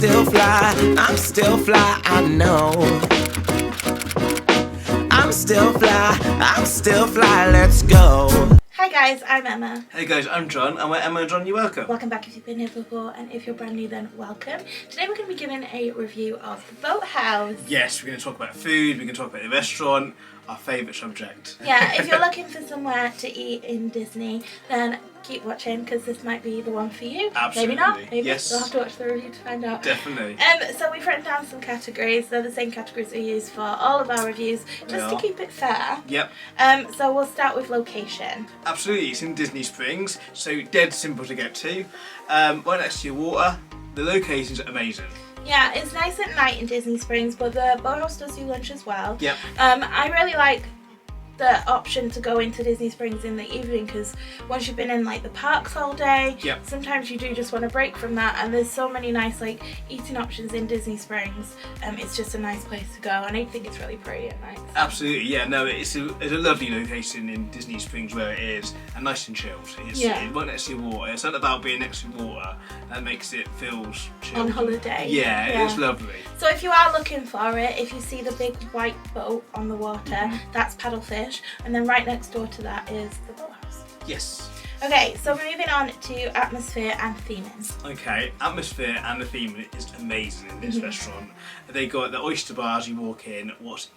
still fly, I know. I'm still fly, let's go. Hi guys, I'm Emma. Hey guys, I'm John, and we're Emma and John, you're welcome. Welcome back if you've been here before, and if you're brand new then welcome. Today we're going to be giving a review of the Boathouse. Yes, we're going to talk about food, we're going to talk about the restaurant, our favourite subject. Yeah, if you're looking for somewhere to eat in Disney, then keep watching because this might be the one for you. Absolutely. Maybe not, maybe. Yes. You'll have to watch the review to find out. Definitely. So we've written down some categories. They're the same categories we use for all of our reviews, just to keep it fair. Yep. So we'll start with location. Absolutely, it's in Disney Springs, so dead simple to get to. Right next to your water, the location's amazing. Yeah, it's nice at night in Disney Springs, but the Boathouse does do lunch as well. Yep. I really like the option to go into Disney Springs in the evening because once you've been in like the parks all day, sometimes you do just want to break from that, and there's so many nice like eating options in Disney Springs. It's just a nice place to go, and I think it's really pretty at night. Absolutely, yeah, no, it's a lovely location in Disney Springs where it is, and nice and chilled. It's right next to your water. It's not about being next to water that makes it feel chilled. On holiday. Yeah, it's lovely. So if you are looking for it, if you see the big white boat on the water, that's Paddlefish, and then right next door to that is the Boathouse. Yes. Okay, so we're moving on to atmosphere and theming. Okay, atmosphere and the theme is amazing in this restaurant. They got the oyster bars you walk in, what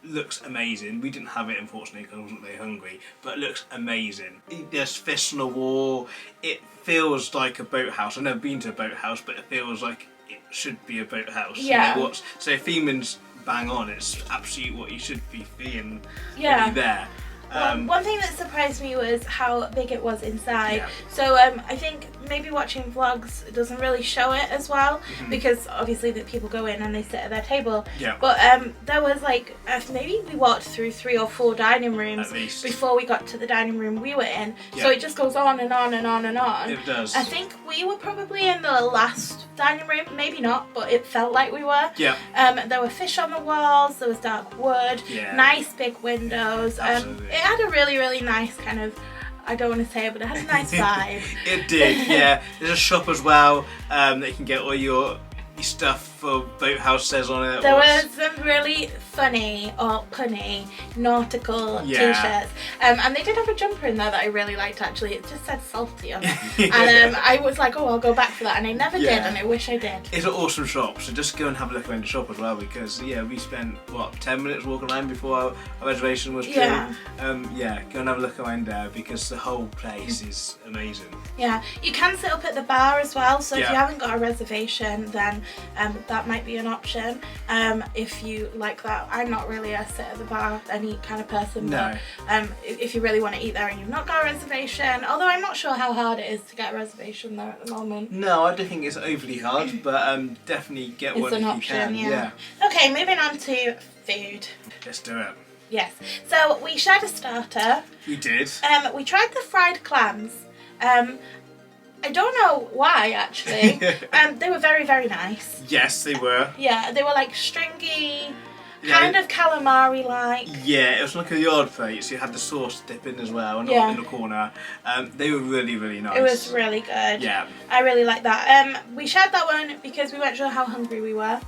looks amazing. We didn't have it unfortunately because I wasn't very hungry, but it looks amazing. There's fish on the wall, it feels like a boathouse. I've never been to a boathouse, but it feels like it should be a boathouse. Yeah. You know, so theming's bang on, it's absolutely what you should be feeling really there. One thing that surprised me was how big it was inside. Yeah. So I think maybe watching vlogs it doesn't really show it as well because obviously the people go in and they sit at their table. Yeah. But there was like maybe we walked through 3 or 4 dining rooms At least. before we got to the dining room we were in. Yeah. So it just goes on and on and on and on. It does. I think we were probably in the last dining room, maybe not, but it felt like we were. Yeah. There were fish on the walls, there was dark wood, nice big windows. Absolutely. It had a really, really nice kind of, I don't want to say it, but it had a nice vibe. It did, yeah. There's a shop as well that you can get all your stuff for Boathouse says on it. There was some really funny or punny nautical t-shirts, and they did have a jumper in there that I really liked actually. It just said salty on it, and I was like, oh, I'll go back for that, and I never did, and I wish I did. It's an awesome shop, so just go and have a look around the shop as well, because we spent 10 minutes walking around before our reservation was due. Yeah, go and have a look around there because the whole place is amazing. Yeah, you can sit up at the bar as well, so if you haven't got a reservation, then that might be an option. If you like that, I'm not really a sit at the bar any kind of person, but if you really want to eat there and you've not got a reservation, although I'm not sure how hard it is to get a reservation there at the moment. No, I don't think it's overly hard, but definitely get one if you can. Yeah. Okay, moving on to food. Let's do it. Yes, so we shared a starter. We did. We tried the fried clams. I don't know why actually. They were very, very nice. Yes, they were. Yeah, they were like stringy, kind of calamari-like. Yeah, it was like a yard plate, so you had the sauce dip in as well, and in the corner. They were really, really nice. It was really good. Yeah. I really liked that. We shared that one because we weren't sure how hungry we were.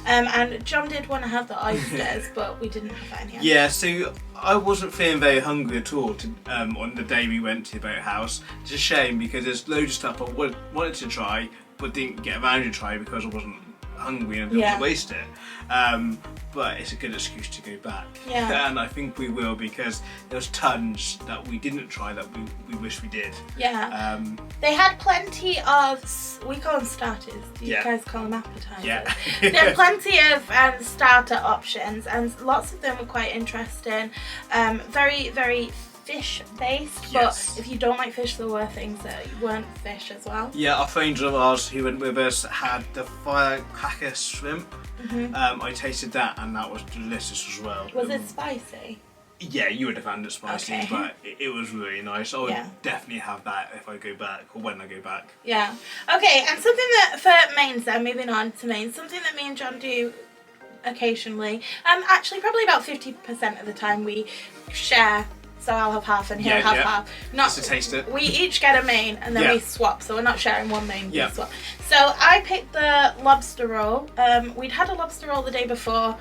And John did want to have the oysters, but we didn't have that in the end. Yeah, so I wasn't feeling very hungry at all on the day we went to the Boathouse. It's a shame because there's loads of stuff I wanted to try, but didn't get around to try because I wasn't hungry and didn't want to waste it. But it's a good excuse to go back. Yeah. And I think we will because there was tons that we didn't try that we wish we did. Yeah. They had plenty of, we call them starters. Do you guys call them appetizers? Yeah. They had plenty of starter options, and lots of them were quite interesting. Very, very fish based, but if you don't like fish, there were things that weren't fish as well. Yeah, our friends of ours who went with us had the firecracker shrimp. I tasted that and that was delicious as well. Was it spicy? Yeah, you would have found it spicy, but it was really nice. I would definitely have that if I go back, or when I go back. Yeah. Okay, and something that for mains then, moving on to mains, something that me and John do occasionally, actually probably about 50% of the time we share so I'll have half and he'll have half. Not just to taste it. We each get a main and then we swap, so we're not sharing one main. Yeah. We swap. So I picked the lobster roll. We'd had a lobster roll the day before.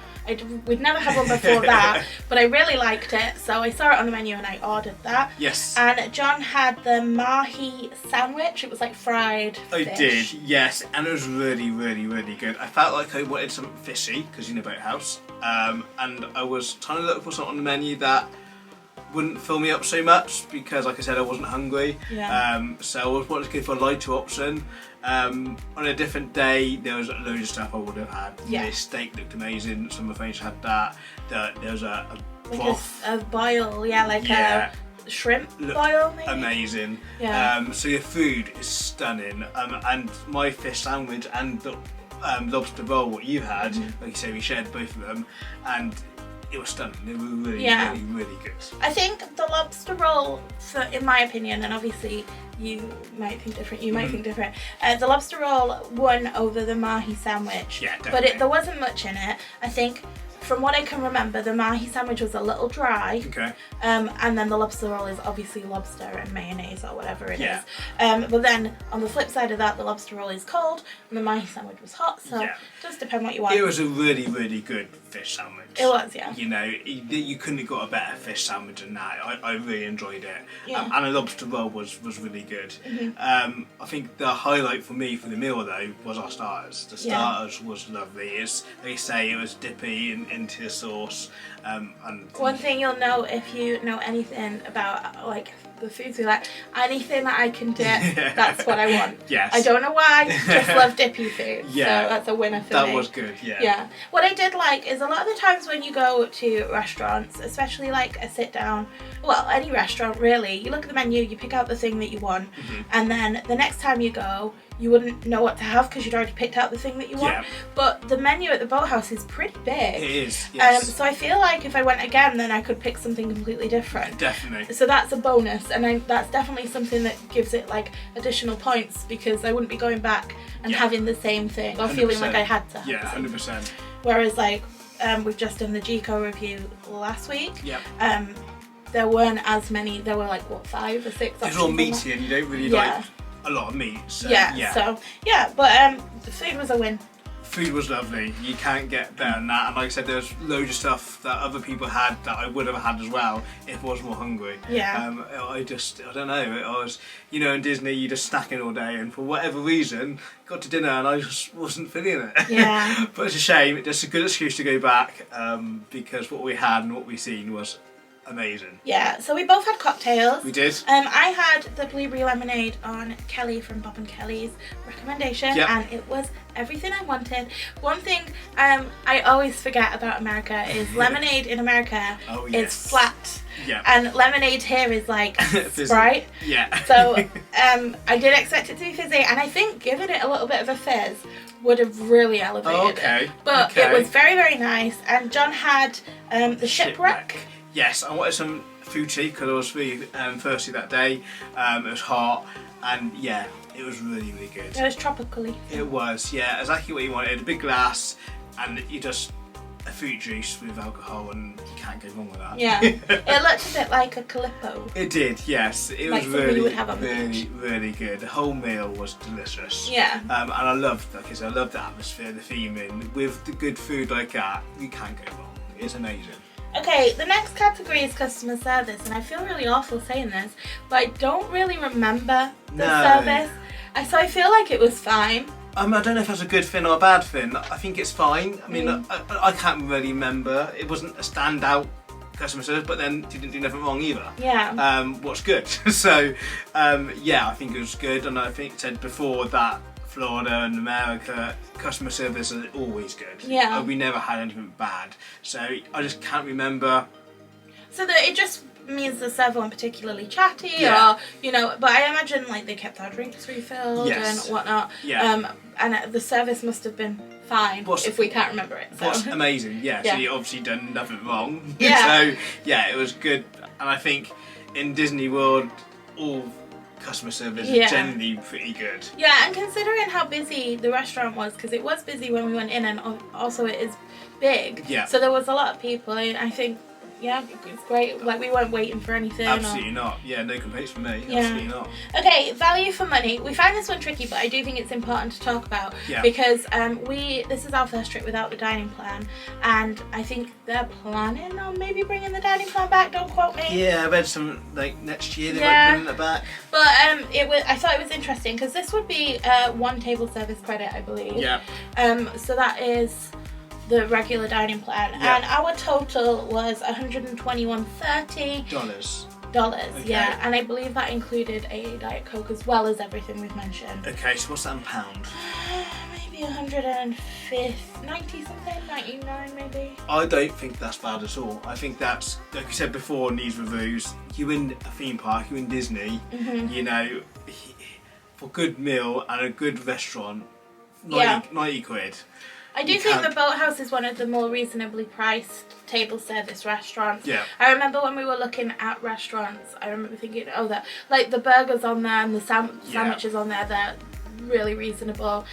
We'd never had one before that, but I really liked it, so I saw it on the menu and I ordered that. Yes. And John had the mahi sandwich. It was like fried fish. I did, yes, and it was really, really, really good. I felt like I wanted something fishy, because you know Boathouse, and I was trying to look for something on the menu that wouldn't fill me up so much, because like I said, I wasn't hungry. Yeah. So I was wanting to go for a lighter option. On a different day, there was loads of stuff I would have had. Yeah. The steak looked amazing, some of my friends had that. There was a Like broth. a boil, a shrimp boil maybe? Amazing. Yeah. So your food is stunning, and my fish sandwich and the lobster roll, what you had, like you say, we shared both of them, and it was stunning. They were really, really, really good. I think the lobster roll, in my opinion, and obviously you might think different, the lobster roll won over the mahi sandwich. Yeah, definitely. But there wasn't much in it. I think, from what I can remember, the mahi sandwich was a little dry. Okay. And then the lobster roll is obviously lobster and mayonnaise or whatever it is. But then on the flip side of that, the lobster roll is cold and the mahi sandwich was hot. So it does depend what you want. It was a really, really good fish sandwich. It was, yeah. You know, you couldn't have got a better fish sandwich than that. I really enjoyed it. Yeah. And a lobster roll was really good. I think the highlight for me for the meal though was our starters. The starters was lovely. It's, they say, it was dippy into the sauce. And one thing you'll know if you know anything about like the foods we like, anything that I can dip, that's what I want. Yes. I don't know why, just love dippy food. Yeah. So that's a winner for me. that was good, yeah. Yeah. What I did like is a lot of the times when you go to restaurants, especially like a sit down, well, any restaurant really, you look at the menu, you pick out the thing that you want, and then the next time you go, you wouldn't know what to have because you'd already picked out the thing that you want. Yeah. But the menu at the Boathouse is pretty big. It is, yes. So I feel like if I went again, then I could pick something completely different. Definitely. So that's a bonus, and that's definitely something that gives it like additional points because I wouldn't be going back and having the same thing or feeling like I had to have Yeah, the same 100%. Whereas like we've just done the Gico review last week. Yep. There weren't as many. There were like what 5 or 6. It's all meaty and you don't really like a lot of meat. So, But the food was a win. Food was lovely. You can't get better than that. And like I said, there was loads of stuff that other people had that I would have had as well if I was more hungry. Yeah. I don't know. I was, you know, in Disney, you're just snacking all day, and for whatever reason, got to dinner and I just wasn't feeling it. Yeah. But it's a shame. It's a good excuse to go back because what we had and what we seen was amazing. Yeah, so we both had cocktails. We did. I had the blueberry lemonade on Kelly from Bob and Kelly's recommendation, and it was everything I wanted. One thing I always forget about America is lemonade in America is flat. Yeah. And lemonade here is like Sprite. Yeah. So I did expect it to be fizzy, and I think giving it a little bit of a fizz would have really elevated it. But it was very, very nice. And John had the shipwreck. Yes, I wanted some food tea because I was really thirsty that day. It was hot, and yeah, it was really, really good. It was tropically. It was, yeah, exactly what you wanted. A big glass, and you just a fruit juice with alcohol, and you can't go wrong with that. Yeah, it looked a bit like a Calippo. It did, yes. It like was really, you would have on the really, beach. really good. The whole meal was delicious. Yeah. And I loved, like I said, I loved the atmosphere, the theming. With the good food like that, you can't go wrong. It's amazing. Okay, the next category is customer service, and I feel really awful saying this, but I don't really remember the service. So I feel like it was fine. I don't know if that's a good thing or a bad thing. I think it's fine. I mean, I can't really remember. It wasn't a standout customer service, but then didn't do nothing wrong either. Yeah. What's good. So, yeah, I think it was good, and I think I said before that Florida and America, customer service is always good. Yeah. We never had anything bad. So I just can't remember. So it just means the server weren't particularly chatty or, you know, but I imagine like they kept our drinks refilled and whatnot. Yeah. And the service must have been fine if we can't remember it. So. What's amazing, so you obviously done nothing wrong. Yeah. So, yeah, it was good. And I think in Disney World, all customer service is generally pretty good. Yeah, and considering how busy the restaurant was, because it was busy when we went in, and also it is big. Yeah. So there was a lot of people. I think yeah, it's great. Like, we weren't waiting for anything. Absolutely not. Yeah, no complaints from me. Yeah. Absolutely not. Okay, value for money. We find this one tricky, but I do think it's important to talk about because this is our first trip without the dining plan, and I think they're planning on maybe bringing the dining plan back. Don't quote me. Yeah, I read some like next year they might bring it back. But I thought it was interesting because this would be one table service credit, I believe. Yeah. So that is the regular dining plan, and our total was $121.30. Okay. Yeah, and I believe that included a Diet Coke as well as everything we've mentioned. Okay, so what's that in pound? Maybe 190 something, 99 maybe. I don't think that's bad at all. I think that's, like you said before in these reviews, you in a theme park, you in Disney, you know, for a good meal and a good restaurant, 90 quid. I do think the Boathouse is one of the more reasonably priced table service restaurants. Yeah. I remember when we were looking at restaurants, I remember thinking, oh, that like the burgers on there and the sandwiches on there, they're really reasonable.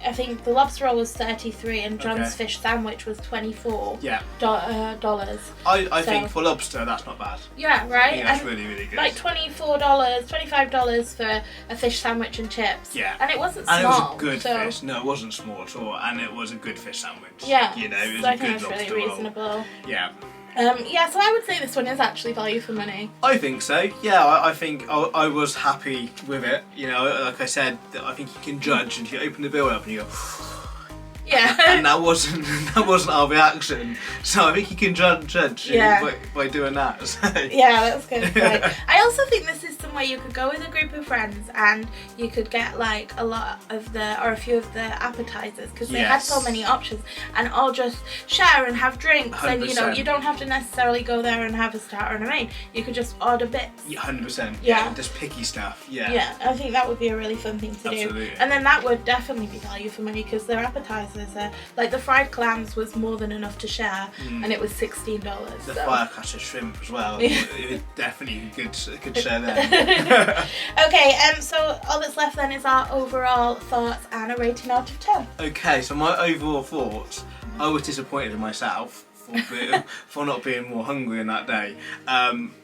I think the lobster roll was 33 and John's fish sandwich was $24. Yeah. Dollars. I think for lobster that's not bad. Yeah, right. I think that's really, really good. Like $24, $25 for a fish sandwich and chips. Yeah. And it wasn't small. And it was a good fish. No, it wasn't small at all. And it was a good fish sandwich. Yeah. You know, it was so a I think good that's lobster really roll. reasonable. Yeah. Yeah, so I would say this one is actually value for money. I think so. Yeah, I think I was happy with it. You know, like I said, I think you can judge and you open the bill up and you go, yeah. And that wasn't our reaction. So I think you can judge by doing that. So. Yeah, that's good. Right. I also think this is somewhere you could go with a group of friends and you could get like a few of the appetizers because they had so many options and all just share and have drinks 100%. and you know you don't have to necessarily go there and have a starter and a main. You could just order bits. Yeah, 100%. Yeah. Just picky stuff. Yeah. Yeah, I think that would be a really fun thing to Absolutely. do. And then that would definitely be value for money because their appetizers are like the fried clams was more than enough to share and it was $16. The firecracker shrimp as well. It was definitely good share there. Okay, so all that's left then is our overall thoughts and a rating out of 10. Okay, so my overall thoughts, I was disappointed in myself for not being more hungry on that day.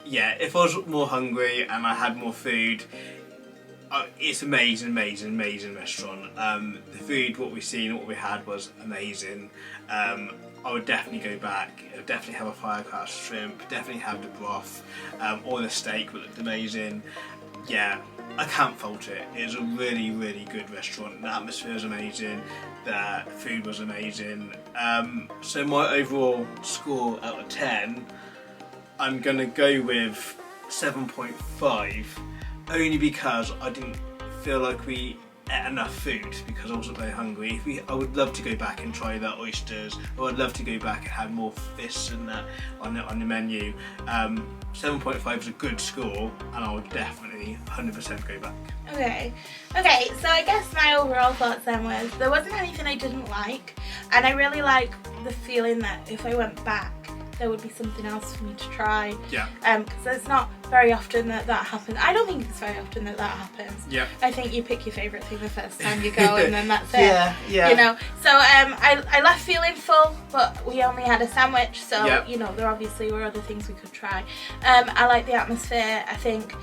Yeah, if I was more hungry and I had more food, it's amazing restaurant. The food, what we've seen, what we had was amazing. I would definitely go back. I would definitely have a firecracker shrimp, definitely have the broth, or the steak that looked amazing. Yeah, I can't fault it. It was a really, really good restaurant. The atmosphere was amazing. The food was amazing. So my overall score out of 10, I'm gonna go with 7.5, only because I didn't feel like we ate enough food because I wasn't very hungry. I would love to go back and try the oysters. I would love to go back and have more fish and that on the menu. 7.5 is a good score, and I would definitely 100% go back. Okay, so I guess my overall thoughts then was there wasn't anything I didn't like, and I really like the feeling that if I went back there would be something else for me to try. Yeah. Because it's not very often that happens. I don't think it's very often that happens. Yeah. I think you pick your favourite thing the first time you go and then that's it. Yeah. You know. So I left feeling full, but we only had a sandwich, so you know there obviously were other things we could try. I like the atmosphere. I think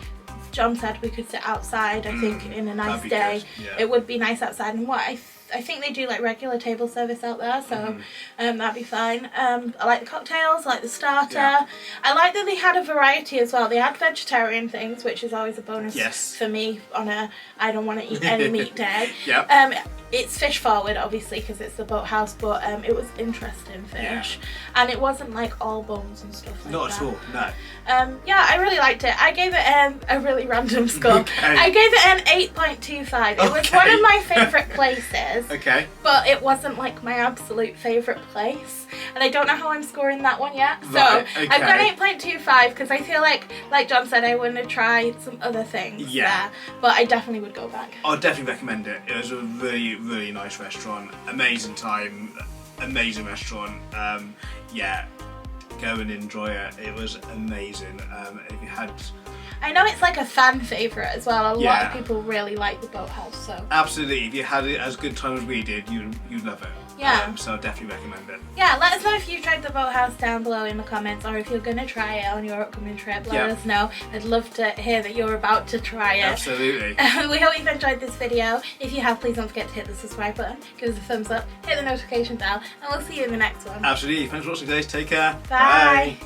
John said we could sit outside. I think in a nice day it would be nice outside, and what I think they do like regular table service out there, so that'd be fine. I like the cocktails, I like the starter. I like that they had a variety as well. They had vegetarian things, which is always a bonus for me on a I don't want to eat any meat day. It's fish forward, obviously, because it's the Boathouse, but it was interesting fish, and it wasn't like all bones and stuff like that. Not at all, no. Yeah, I really liked it. I gave it a really random score. I gave it an 8.25. It was one of my favourite places. But it wasn't like my absolute favourite place, and I don't know how I'm scoring that one yet. So I've got 8.25 because I feel like John said, I want to try some other things. Yeah. But I definitely would go back. I'd definitely recommend it. It was a really, really nice restaurant. Amazing time. Amazing restaurant. Yeah. Go and enjoy it. It was amazing. If you had. I know it's like a fan favourite as well. A lot of people really like the Boathouse. So absolutely, if you had it as good time as we did, you'd love it. Yeah. So I definitely recommend it. Yeah, let us know if you tried the Boathouse down below in the comments, or if you're going to try it on your upcoming trip. Let us know. I'd love to hear that you're about to try it. Absolutely. We hope you've enjoyed this video. If you have, please don't forget to hit the subscribe button, give us a thumbs up, hit the notification bell, and we'll see you in the next one. Absolutely. Thanks for watching, guys. Take care. Bye.